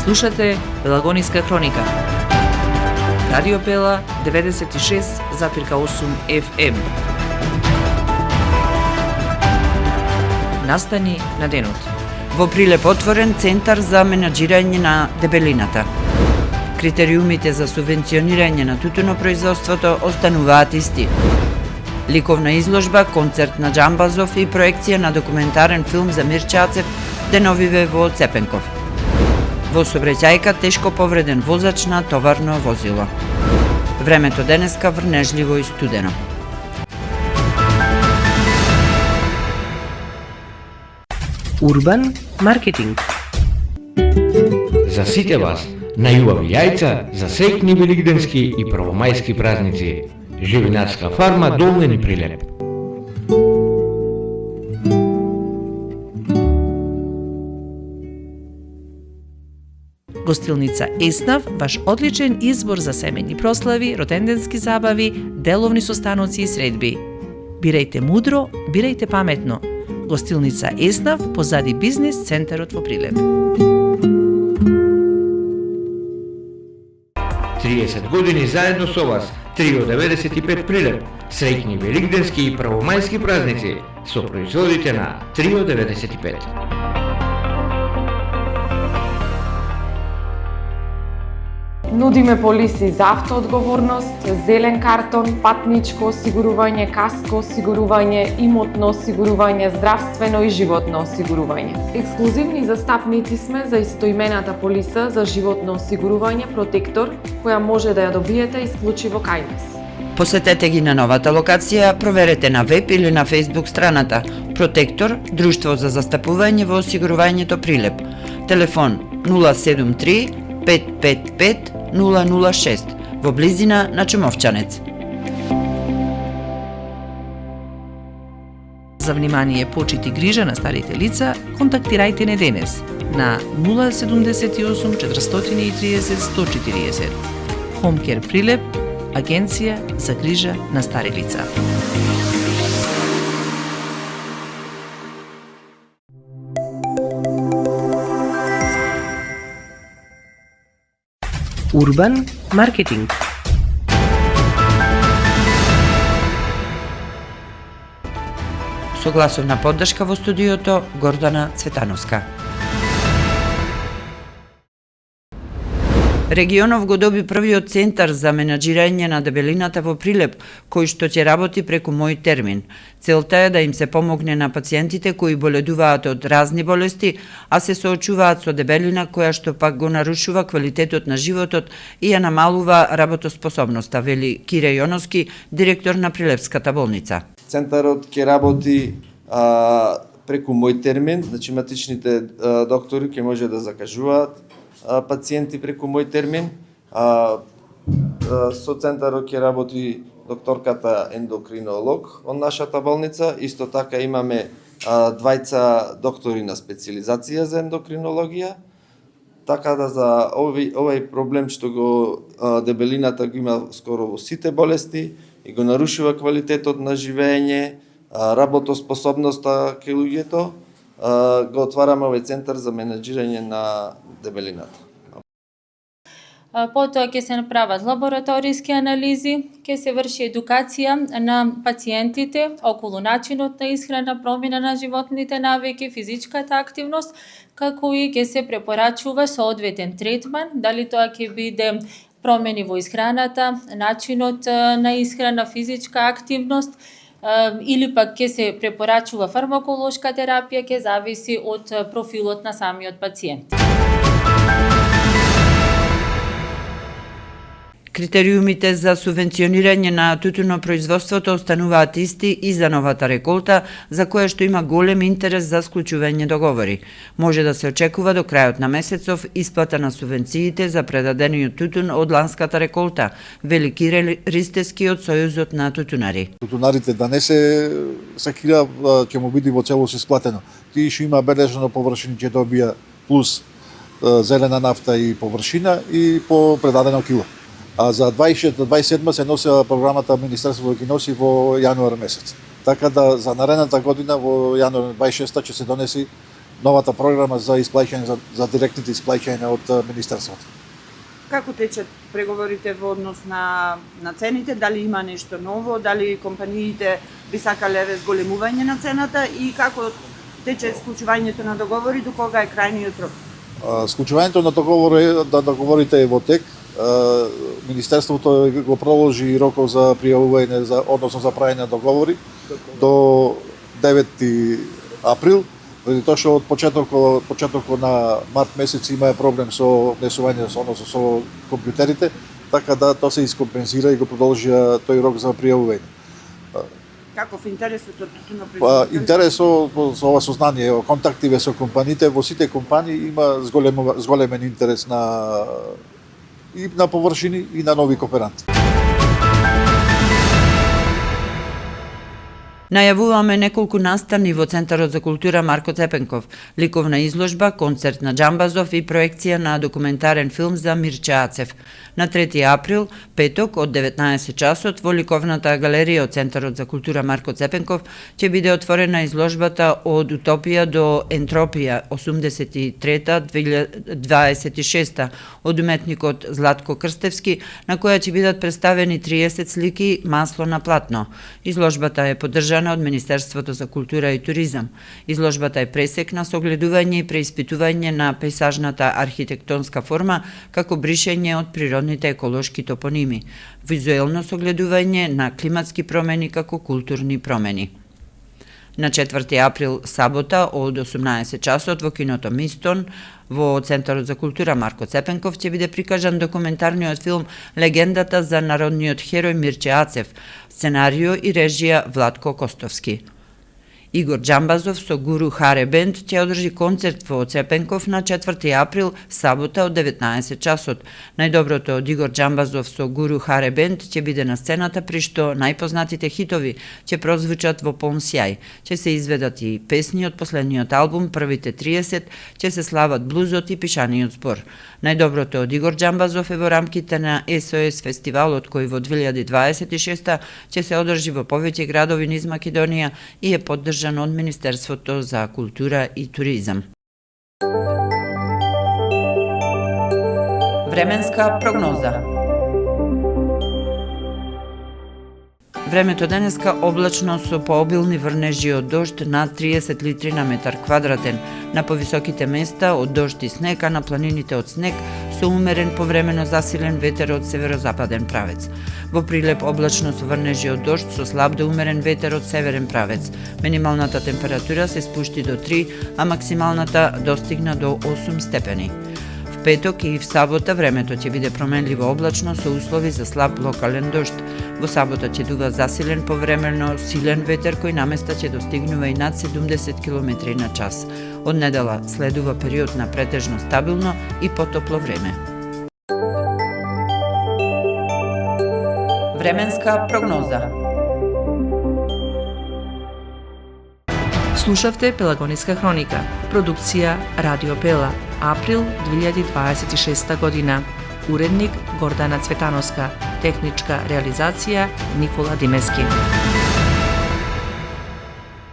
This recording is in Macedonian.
Слушате Пелагониска хроника. Радио Пела 96,8 FM. Настани на денот. Во Прилеп отворен центар за менаџирање на дебелината. Критериумите за субвенционирање на тутунопроизводството остануваат исти. Ликовна изложба, концерт на Џамбазов и проекција на документарен филм за Мирча Ацев деновиве во Цепенков. Во сообраќајка тешко повреден возач на товарно возило. Времето денеска врнежливо и студено. Урбан маркетинг. За сите вас, најубави јајца за среќни велигденски и првомајски празници. Живинарска фарма Долнен и Прилеп. Гостилница Еснав, ваш одличен избор за семејни прослави, роденденски забави, деловни состаноци и средби. Бирајте мудро, бирајте паметно. Гостилница Еснав, позади бизнес центарот во Прилеп. 30 години заедно со вас. Трио 95 Прилеп. Среќни велигденски и првомајски празници со производите на Трио 95. Нудиме полиси за автоодговорност, зелен картон, патничко осигурување, каско осигурување, имотно осигурување, здравствено и животно осигурување. Ексклузивни застапници сме за истоимената полиса за животно осигурување Протектор, која може да ја добиете исклучиво кај нас. Посетете ги на новата локација, проверете на веб или на Facebook страната Протектор, Друштво за застапување во осигурувањето Прилеп. Телефон 073 555 006 во близина на Чумовчанец. За внимание, почит и грижа на старите лица, контактирајте не денес на 078 430 140. Хомкер Прилеп, агенција за грижа на стари лица. Урбан маркетинг. Со гласовна поддршка во студиото Гордана Цветановска. Регионов го доби првиот центар за менаџирање на дебелината во Прилеп, кој што ќе работи преку Мој термин. Целта е да им се помогне на пациентите кои боледуваат од разни болести, а се соочуваат со дебелина која што пак го нарушува квалитетот на животот и ја намалува работоспособноста, вели Кире Јоновски, директор на Прилепската болница. Центарот ќе работи преку Мој термин, значи матичните доктори ќе може да закажуваат пациенти преку Мој термин. Со центарот ќе работи докторката ендокринолог од нашата болница. Исто така имаме двајца доктори на специализација за ендокринологија. Така да за овој проблем што го дебелината го има скоро во сите болести и го нарушува квалитетот на живење, работоспособноста кај луѓето, го отвараме овој центар за менаџирање на дебелината. Потоа ќе се направат лабораториски анализи, ќе се врши едукација на пациентите околу начинот на исхрана, промена на животните навики, физичката активност, како и ќе се препорачува соодветен третман, дали тоа ќе биде промени во исхраната, начинот на исхрана, физичка активност, или пак ќе се препорачува фармаколошка терапија, ќе зависи од профилот на самиот пациент. Критериумите за субвенционирање на тутунопроизводството остануваат исти и за новата реколта, за која што има голем интерес за склучување договори. Може да се очекува до крајот на месецов исплата на субвенциите за предадениот тутун од ланската реколта, вели Кире Ристески од Сојузот на тутунари. Тутунарите да не се сакира, ќе му биде во целост исплатено. Тие што има бележано површини ќе добија плюс зелена нафта и површина и по предадено кило. А за 26-27 се носи програмата Министерството ги носи во јануар месец. Така да за наредната година во јануар 26 ќе се донеси новата програма за исплаќање за директните исплаќања од министерството. Како течат преговорите во однос на цените? Дали има нешто ново? Дали компаниите би сакале зголемување на цената и како тече склучувањето на договори, до кога е крајниот рок? Склучувањето на договорите е во тек. Министерството го проложи роков за пријавување, односно за правење на договори до 9 април, заради тоа што од почетокот на март месец има проблем со внесување, односно со компјутерите, така да тоа се искомпензира и го продолжија тој рок за пријавување. Каков интересот од тутунопроизводителите? Интересот со ова сознание, контактиве со компаниите, во сите компании има зголемен интерес и на површини и на нови кооперанти. Најавуваме неколку настани во Центарот за култура Марко Цепенков, ликовна изложба, концерт на Џамбазов и проекција на документарен филм за Мирче Ацев. На 3 април, петок, од 19 часот, во ликовната галерија од Центарот за култура Марко Цепенков ќе биде отворена изложбата Од утопија до ентропија 83-26 од уметникот Златко Крстевски, на која ќе бидат представени 30 слики масло на платно. Изложбата е поддржана од Министерството за култура и туризам. Изложбата е пресек на согледување и преиспитување на пејсажната архитектонска форма како бришење од природните еколошки топоними, визуелно согледување на климатски промени како културни промени. На 4 април, сабота, од 18 часот во киното Мистон, во Центарот за култура Марко Цепенков ќе биде прикажан документарниот филм Легендата за народниот херој Мирче Ацев, сценарио и режија Владко Костовски. Игор Џамбазов со Гуру Харе Бенд ќе одржи концерт во Цепенков на 4 април, сабота од 19 часот. Најдоброто од Игор Џамбазов со Гуру Харе Бенд ќе биде на сцената, при што најпознатите хитови ќе прозвучат во полн сјај. Ќе се изведат и песни од последниот албум, првите 30, ќе се слават блузот и пишаниот збор. Најдоброто од Игор Џамбазов е во рамките на СОС фестивалот, кој во 2026 ќе се одржи во повеќе градови низ Македонија и е поддржан од Министерството за култура и туризам. Временска прогноза. Времето денеска облачно со пообилни врнежи од дожд над 30 литри на метар квадратен. На повисоките места од дожд и снег, а на планините од снег со умерен повремено засилен ветер од северозападен правец. Во Прилеп облачно со врнежи од дожд со слаб до умерен ветер од северен правец. Минималната температура се спушти до 3, а максималната достигна до 8 степени. В петок и в сабота времето ќе биде променливо облачно со услови за слаб локален дожд. Во сабота ќе дува засилен повремено силен ветер кој наместа ќе достигнува и над 70 км на час. Од недела следува период на претежно стабилно и потопло време. Временска прогноза. Слушавте Пелагониска хроника, продукција Радио Пела, април 2026 година. Уредник Гордана Цветановска, техничка реализација Никола Димески.